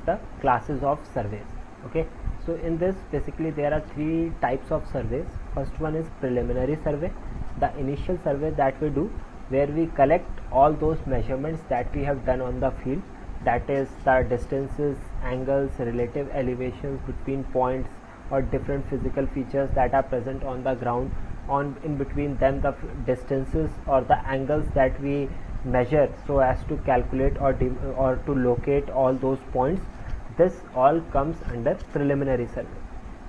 the classes of surveys. Okay, so in this basically there are three types of surveys. First one is preliminary survey, the initial survey that we do where we collect all those measurements that we have done on the field, that is the distances, angles, relative elevations between points or different physical features that are present on the ground, on in between them the distances or the angles that we measure so as to calculate or to locate all those points. This all comes under preliminary survey.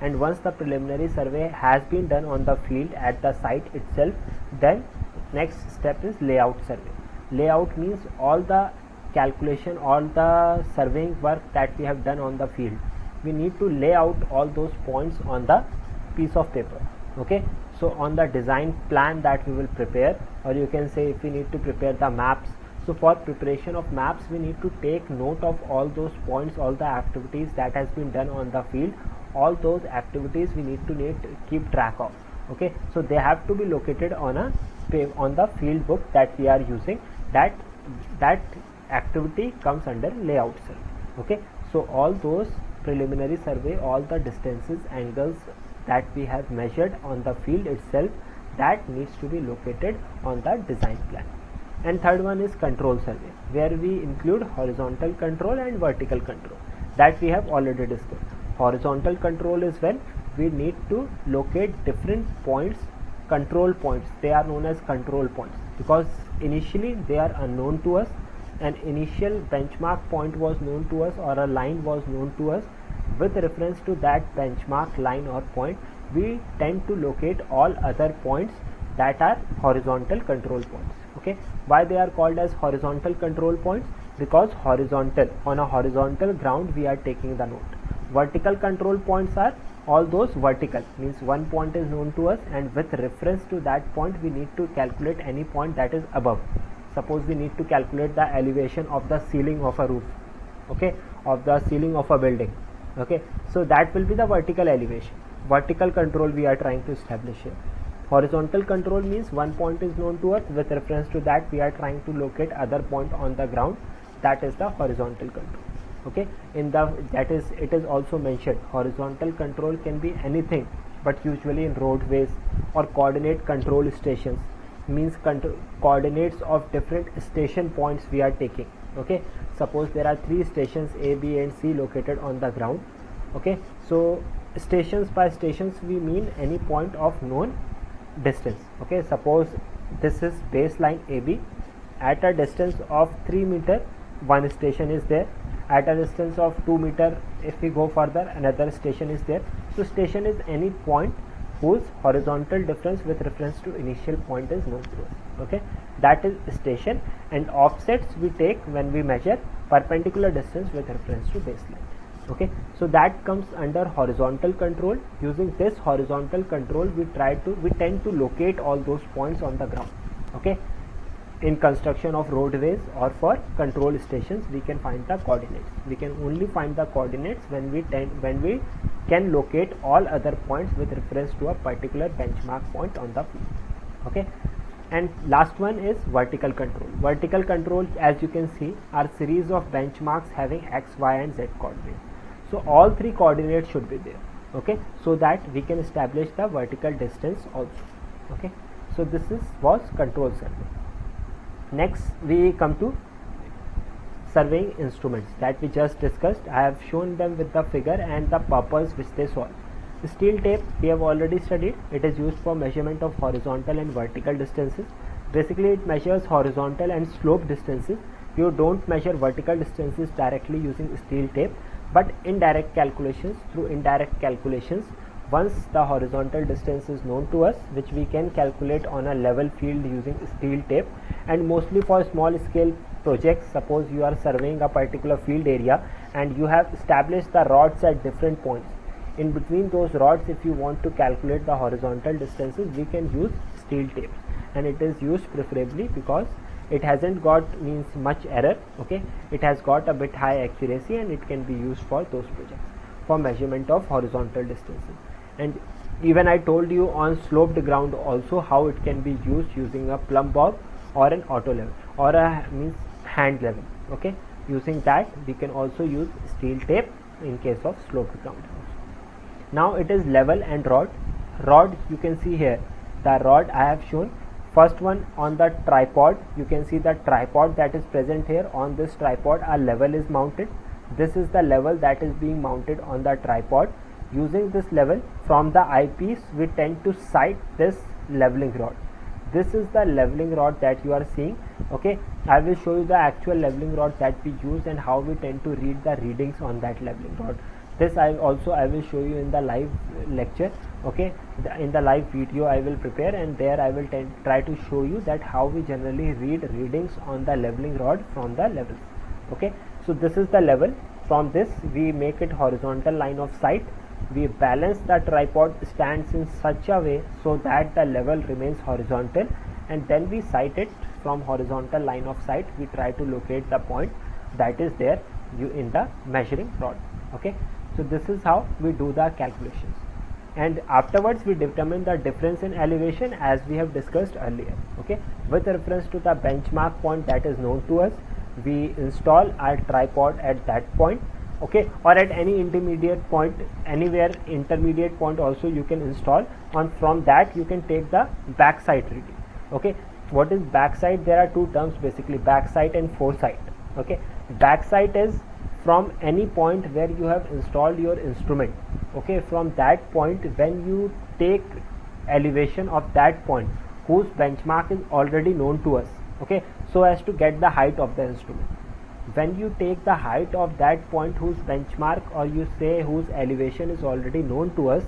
And once the preliminary survey has been done on the field at the site itself, then next step is layout survey. Layout means all the calculation, all the surveying work that we have done on the field, we need to lay out all those points on the piece of paper. Okay, so on the design plan that we will prepare, or you can say if we need to prepare the maps, so for preparation of maps we need to take note of all those points, all the activities that has been done on the field. All those activities we need to keep track of. Okay, so they have to be located on the field book that we are using. That activity comes under layout survey. Okay, so all those preliminary survey, all the distances, angles that we have measured on the field itself, that needs to be located on the design plan. And third one is control survey, where we include horizontal control and vertical control, that we have already discussed. Horizontal control is when we need to locate different points, control points. They are known as control points because initially they are unknown to us. An initial benchmark point was known to us, or a line was known to us. With reference to that benchmark line or point, we tend to locate all other points that are horizontal control points. Okay, why they are called as horizontal control points? Because horizontal, on a horizontal ground we are taking the note. Vertical control points are all those vertical, means one point is known to us, and with reference to that point we need to calculate any point that is above. Suppose we need to calculate the elevation of the ceiling of a roof, okay, of the ceiling of a building. Okay, so that will be the vertical elevation. Vertical control we are trying to establish here. Horizontal control means one point is known to us, with reference to that we are trying to locate other point on the ground. That is the horizontal control. Okay, it is also mentioned horizontal control can be anything, but usually in roadways or coordinate control stations, means coordinates of different station points we are taking. Okay, suppose there are 3 stations A, B and C located on the ground. Okay, so stations, by stations we mean any point of known distance. Okay, suppose this is baseline AB, at a distance of 3 meter one station is there, at a distance of 2 meter if we go further another station is there. So station is any point whose horizontal difference with reference to initial point is known to us. Okay, that is station. And offsets we take when we measure perpendicular distance with reference to baseline. Okay, so that comes under horizontal control. Using this horizontal control we tend to locate all those points on the ground. Okay, in construction of roadways or for control stations we can find the coordinates. We can only find the coordinates when we can locate all other points with reference to a particular benchmark point on the field. Okay, and last one is vertical control. Vertical control, as you can see, are series of benchmarks having x, y and z coordinates. So all 3 coordinates should be there. Okay, so that we can establish the vertical distance also. Okay, so this was control survey. Next we come to surveying instruments that we just discussed. I have shown them with the figure and the purpose which they solve. The steel tape we have already studied. It is used for measurement of horizontal and vertical distances. Basically it measures horizontal and slope distances. You don't measure vertical distances directly using steel tape, but indirect calculations, through indirect calculations, once the horizontal distance is known to us, which we can calculate on a level field using steel tape, and mostly for small scale projects. Suppose you are surveying a particular field area and you have established the rods at different points. In between those rods, if you want to calculate the horizontal distances, we can use steel tape, and it is used preferably because it hasn't got much error. Okay, it has got a bit high accuracy and it can be used for those projects for measurement of horizontal distances. And even I told you on sloped ground also how it can be used using a plumb bob or an auto level or a hand level. Okay, Using that, we can also use steel tape in case of sloped ground. Now it is level and rod. Rod, you can see here the rod I have shown. First one on the tripod, you can see the tripod that is present here. On this tripod a level is mounted. This is the level that is being mounted on the tripod. Using this level, from the eyepiece we tend to sight this leveling rod. This is the leveling rod that you are seeing. Okay, I will show you the actual leveling rod that we use and how we tend to read the readings on that leveling rod. This I will show you in the live lecture. Okay, in the live video I will prepare, and there I will try to show you that how we generally read readings on the leveling rod from the levels. Okay, so this is the level. From this we make it horizontal line of sight. We balance the tripod stands in such a way so that the level remains horizontal, and then we sight it from horizontal line of sight. We try to locate the point that is there in the measuring rod. Okay, so this is how we do the calculations, and afterwards we determine the difference in elevation as we have discussed earlier. Okay, with reference to the benchmark point that is known to us, we install our tripod at that point. Okay, or at any intermediate point, anywhere intermediate point also you can install. On from that you can take the backside reading. Okay, what is backside? There are two terms basically, backside and foresight. Okay, backside is from any point where you have installed your instrument. Okay, from that point when you take elevation of that point whose benchmark is already known to us. Okay, so as to get the height of the instrument. When you take the height of that point whose benchmark, or you say whose elevation is already known to us,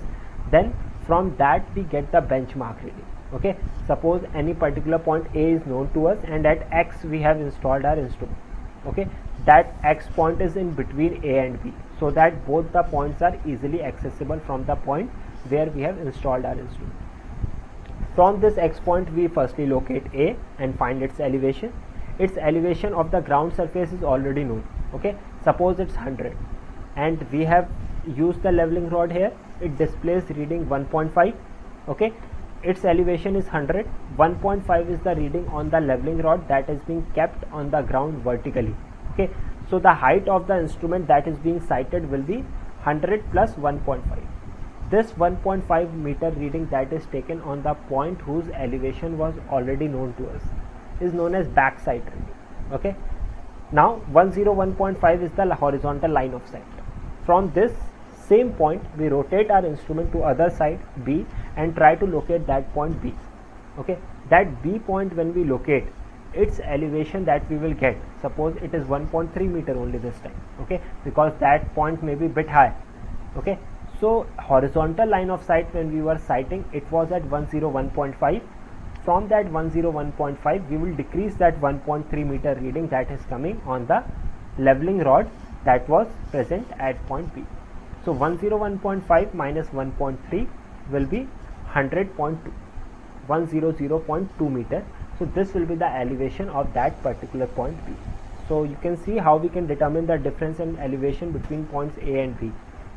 then from that we get the benchmark reading. Okay, suppose any particular point A is known to us, and at X we have installed our instrument. Okay, that X point is in between A and B, so that both the points are easily accessible from the point where we have installed our instrument. From this X point we firstly locate A and find its elevation. Its elevation of the ground surface is already known. Okay, suppose it's 100 and we have used the leveling rod here. It displays reading 1.5. Okay, its elevation is 100. 1.5 is the reading on the leveling rod that is being kept on the ground vertically. Okay, so the height of the instrument that is being sighted will be 100 plus 1.5. This 1.5 meter reading that is taken on the point whose elevation was already known to us is known as backside reading. Okay, now 101.5 is the horizontal line of sight. From this same point we rotate our instrument to other side B and try to locate that point B. Okay, that B point when we locate, its elevation that we will get, suppose it is 1.3 meter only this time. Okay, because that point may be bit high. Okay, so horizontal line of sight when we were sighting, it was at 101.5. From that 101.5 we will decrease that 1.3 meter reading that is coming on the leveling rod that was present at point B. So 101.5 minus 1.3 will be 100.2, 100.2 meter. So this will be the elevation of that particular point B. So you can see how we can determine the difference in elevation between points A and B.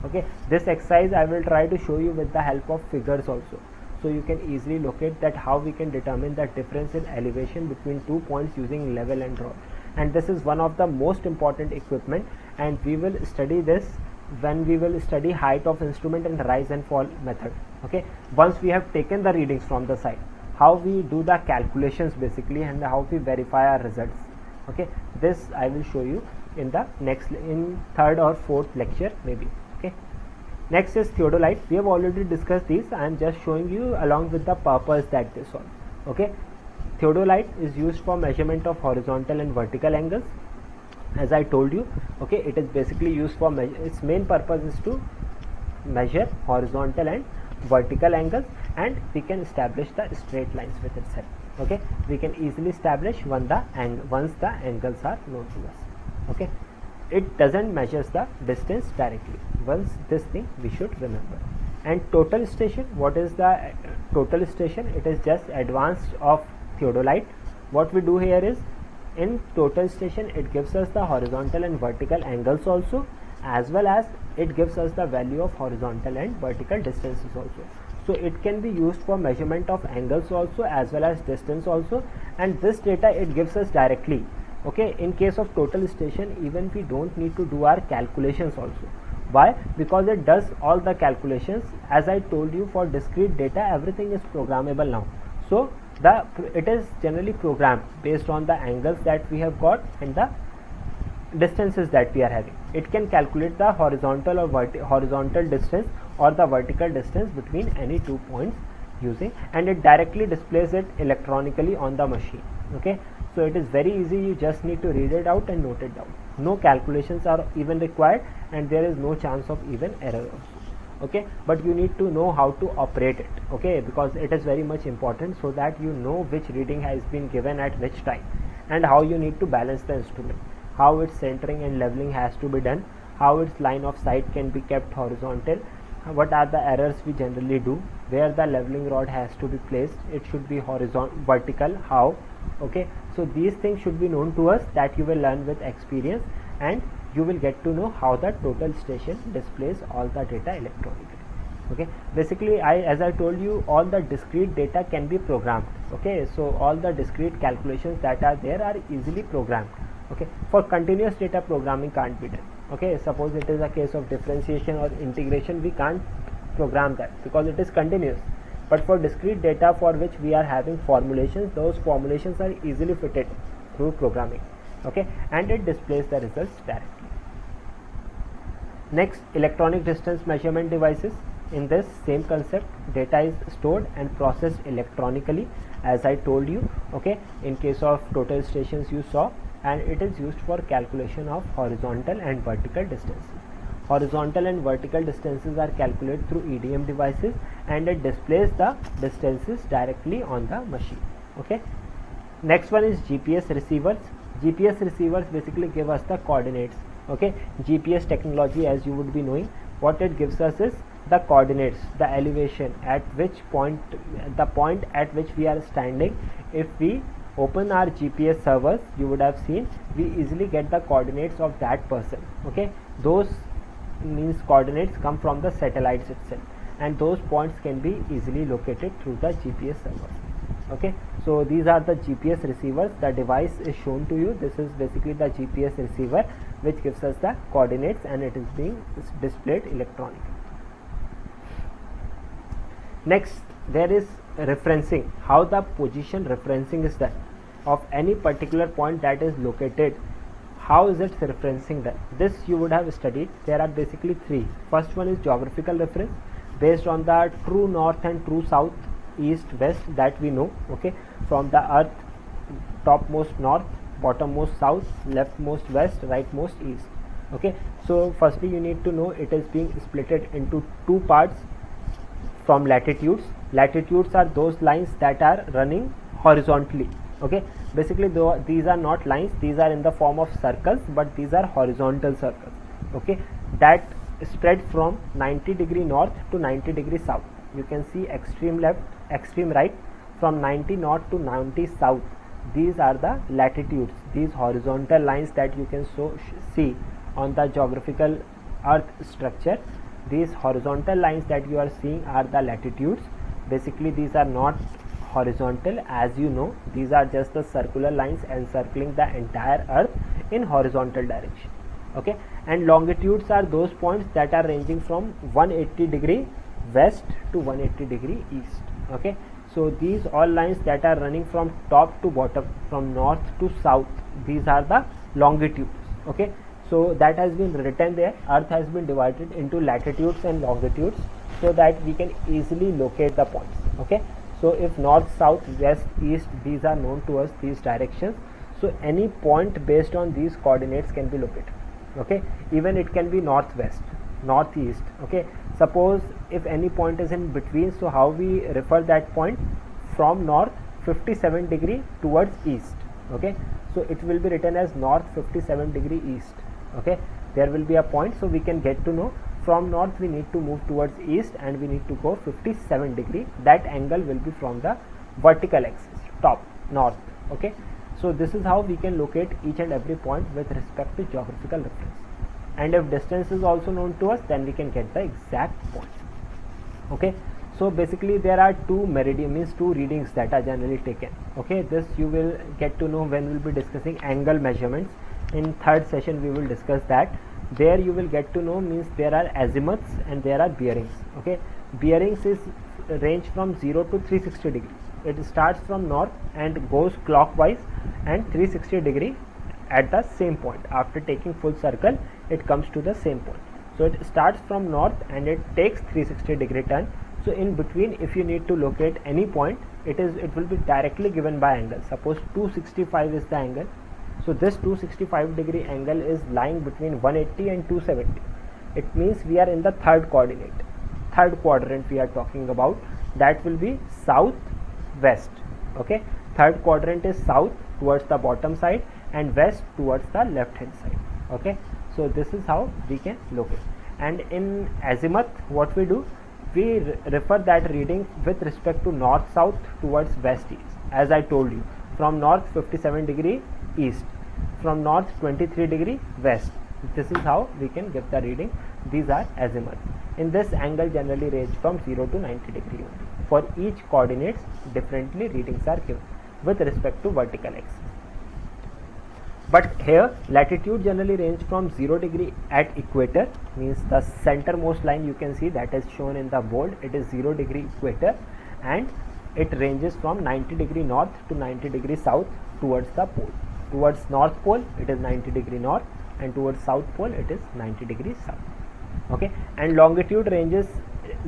Okay, this exercise I will try to show you with the help of figures also, so you can easily locate that how we can determine the difference in elevation between 2 points using level and rod. And this is one of the most important equipment, and we will study this when we will study height of instrument and rise and fall method. Okay, once we have taken the readings from the side, how we do the calculations basically, and how we verify our results. Okay, this I will show you in the next, in third or fourth lecture maybe. Okay, next is theodolite. We have already discussed these. I am just showing you along with the purpose that they solve. Okay, theodolite is used for measurement of horizontal and vertical angles, as I told you. Okay, it is basically used for its main purpose is to measure horizontal and vertical angles, and we can establish the straight lines with itself. Okay, we can easily establish once the angles are known to us. Okay, it doesn't measure the distance directly. Once this thing we should remember. And total station, what is the total station? It is just advanced of theodolite. What we do here is, in total station it gives us the horizontal and vertical angles also, as well as it gives us the value of horizontal and vertical distances also. So it can be used for measurement of angles also as well as distance also, and this data it gives us directly Okay, in case of total station, even we don't need to do our calculations also. Why? Because it does all the calculations. As I told you, for discrete data everything is programmable now. So it is generally programmed based on the angles that we have got and the distances that we are having. It can calculate the horizontal or horizontal distance or the vertical distance between any 2 points using, and it directly displays it electronically on the machine. Okay, so it is very easy. You just need to read it out and note it down. No calculations are even required, and there is no chance of even error also. Okay, but you need to know how to operate it. Okay, because it is very much important, so that you know which reading has been given at which time and how you need to balance the instrument, how its centering and leveling has to be done, how its line of sight can be kept horizontal, what are the errors we generally do, where the leveling rod has to be placed, it should be horizontal, vertical, how. Okay, so these things should be known to us, that you will learn with experience, and you will get to know how the total station displays all the data electronically. Okay, basically as I told you, all the discrete data can be programmed. Okay, so all the discrete calculations that are there are easily programmed. Okay, for continuous data, programming can't be done. Okay, suppose it is a case of differentiation or integration, we can't program that because it is continuous. But for discrete data for which we are having formulations, those formulations are easily fitted through programming. Okay, and it displays the results directly. Next, electronic distance measurement devices. In this same concept, data is stored and processed electronically, as I told you. Okay, in case of total stations you saw, and it is used for calculation of horizontal and vertical distances. Horizontal and vertical distances are calculated through EDM devices, and it displays the distances directly on the machine. Okay, next one is GPS receivers. GPS receivers basically give us the coordinates. Okay, GPS technology, as you would be knowing, what it gives us is the coordinates, the elevation, at which point, the point at which we are standing. If we open our GPS servers, you would have seen we easily get the coordinates of that person. Okay, those means coordinates come from the satellites itself, and those points can be easily located through the GPS servers. Okay, so these are the GPS receivers. The device is shown to you. This is basically the GPS receiver, which gives us the coordinates, and it is being displayed electronically. Next, there is referencing. How the position referencing is done of any particular point that is located. How is it referencing done? This you would have studied. There are basically three. First one is geographical reference, based on the true north and true south, east, west that we know. Okay, from the earth, topmost north, bottommost south, leftmost west, rightmost east. Okay, so firstly you need to know it is being splitted into two parts from latitudes. Latitudes are those lines that are running horizontally. Okay, basically these are not lines, these are in the form of circles, but these are horizontal circles. Okay, that spread from 90 degree north to 90 degree south. You can see extreme left, extreme right, from 90 north to 90 south. These are the latitudes, these horizontal lines that you can see on the geographical earth structure. These horizontal lines that you are seeing are the latitudes. Basically these are not horizontal, as you know, these are just the circular lines encircling the entire earth in horizontal direction. Okay, and longitudes are those points that are ranging from 180 degree west to 180 degree east. Okay, so these all lines that are running from top to bottom, from north to south, these are the longitudes. Okay, so that has been written there. Earth has been divided into latitudes and longitudes so that we can easily locate the points. Okay, so if north, south, west, east, these are known to us, these directions. So any point based on these coordinates can be located. Okay, even it can be northwest, northeast. Okay, suppose if any point is in between, so how we refer that point? From north 57 degree towards east. Okay, so it will be written as north 57 degree east. Okay, there will be a point, so we can get to know from north we need to move towards east and we need to go 57 degree. That angle will be from the vertical axis, top north. Okay, so this is how we can locate each and every point with respect to geographical reference. And if distance is also known to us, then we can get the exact point. Okay, so basically there are two meridian, means two readings that are generally taken. Okay, this you will get to know when we will be discussing angle measurements. In third session we will discuss that. There you will get to know, means there are azimuths and there are bearings. Okay, bearings is range from 0 to 360 degree. It starts from north and goes clockwise and 360 degree at the same point. After taking full circle, it comes to the same point. So it starts from north and it takes 360 degree turn. So in between, if you need to locate any point, it will be directly given by angle. Suppose 265 is the angle. So this 265 degree angle is lying between 180 and 270. It means we are in the third coordinate, third quadrant we are talking about. That will be south west. Okay, third quadrant is south towards the bottom side and west towards the left hand side. Okay, so this is how we can locate. And in azimuth, what we do, we refer that reading with respect to north south towards west east. As I told you, from north 57 degree east, from north 23 degree west. This is how we can give the reading. These are azimuths. In this, angle generally range from 0 to 90 degree only. For each coordinates, differently readings are given with respect to vertical axis. But here latitude generally range from 0 degree at equator, means the centermost line you can see that is shown in the board, it is 0 degree equator, and it ranges from 90 degree north to 90 degree south towards the pole. Towards north pole it is 90 degree north and towards south pole it is 90 degree south. Okay, and longitude ranges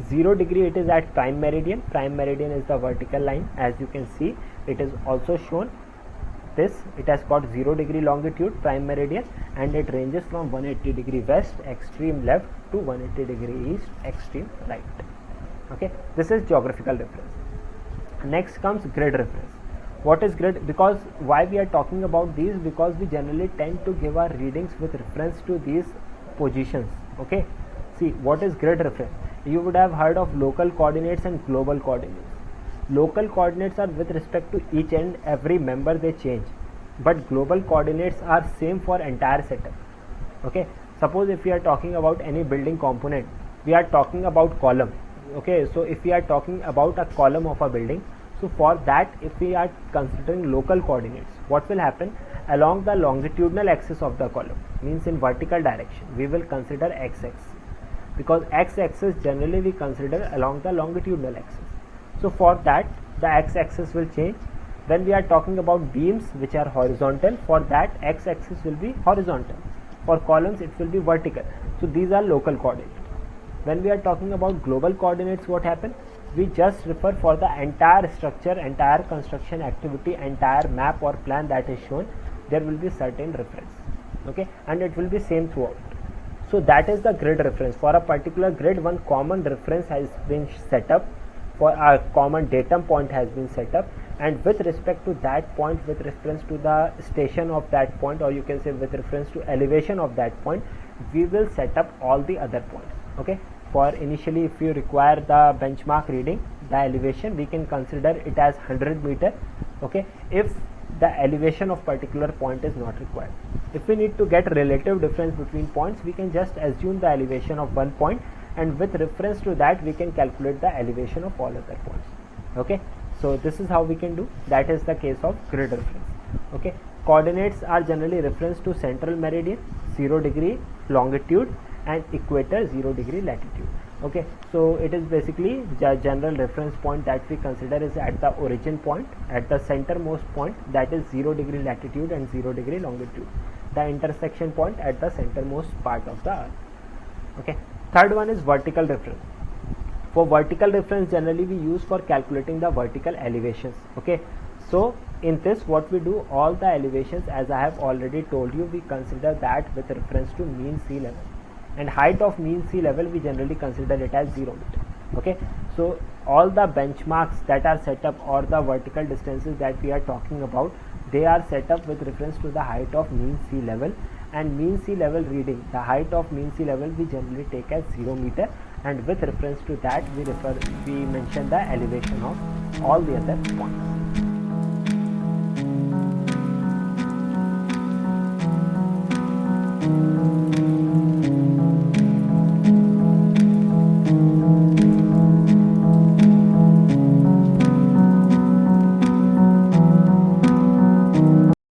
0 degree, it is at prime meridian. Prime meridian is the vertical line, as you can see it is also shown. This, it has got 0 degree longitude, prime meridian, and it ranges from 180 degree west extreme left to 180 degree east extreme right. Okay, this is geographical reference. Next comes grid reference. What is grid? Because why we are talking about these, because we generally tend to give our readings with reference to these positions. Okay, see what is grid reference. You would have heard of local coordinates and global coordinates. Local coordinates are with respect to each and every member, they change, but global coordinates are same for entire setup. Okay, suppose if we are talking about any building component, we are talking about column. Okay, so if we are talking about a column of a building, so for that, if we are considering local coordinates, what will happen? Along the longitudinal axis of the column, means in vertical direction, we will consider x-axis, because x-axis generally we consider along the longitudinal axis. So for that, the x-axis will change. When we are talking about beams which are horizontal, for that x-axis will be horizontal. For columns it will be vertical. So these are local coordinates. When we are talking about global coordinates, what happens? We just refer for the entire structure, entire construction activity, entire map or plan that is shown. There will be certain reference. Okay, and it will be same throughout. So that is the grid reference. For a particular grid, one common reference has been set up. For a common datum point has been set up, and with respect to that point, with reference to the station of that point, or you can say with reference to elevation of that point, we will set up all the other points. Okay, for initially if you require the benchmark reading, the elevation, we can consider it as 100 meter. Okay, if the elevation of particular point is not required. If we need to get relative difference between points, we can just assume the elevation of one point, and with reference to that we can calculate the elevation of all other points. Okay, so this is how we can do. That is the case of grid reference. Okay, coordinates are generally reference to central meridian 0 degree longitude and equator 0 degree latitude. Okay, so it is basically the general reference point that we consider is at the origin point, at the centermost point, that is 0 degree latitude and 0 degree longitude, the intersection point at the centermost part of the earth. Okay, third one is vertical reference. For vertical reference, generally we use for calculating the vertical elevations. Okay, so in this what we do, all the elevations, as I have already told you, we consider that with reference to mean sea level, and height of mean sea level we generally consider it as 0 meter. Okay, so all the benchmarks that are set up, or the vertical distances that we are talking about, they are set up with reference to the height of mean sea level, and mean sea level reading, the height of mean sea level we generally take as 0 meter, and with reference to that we mention the elevation of all the other points.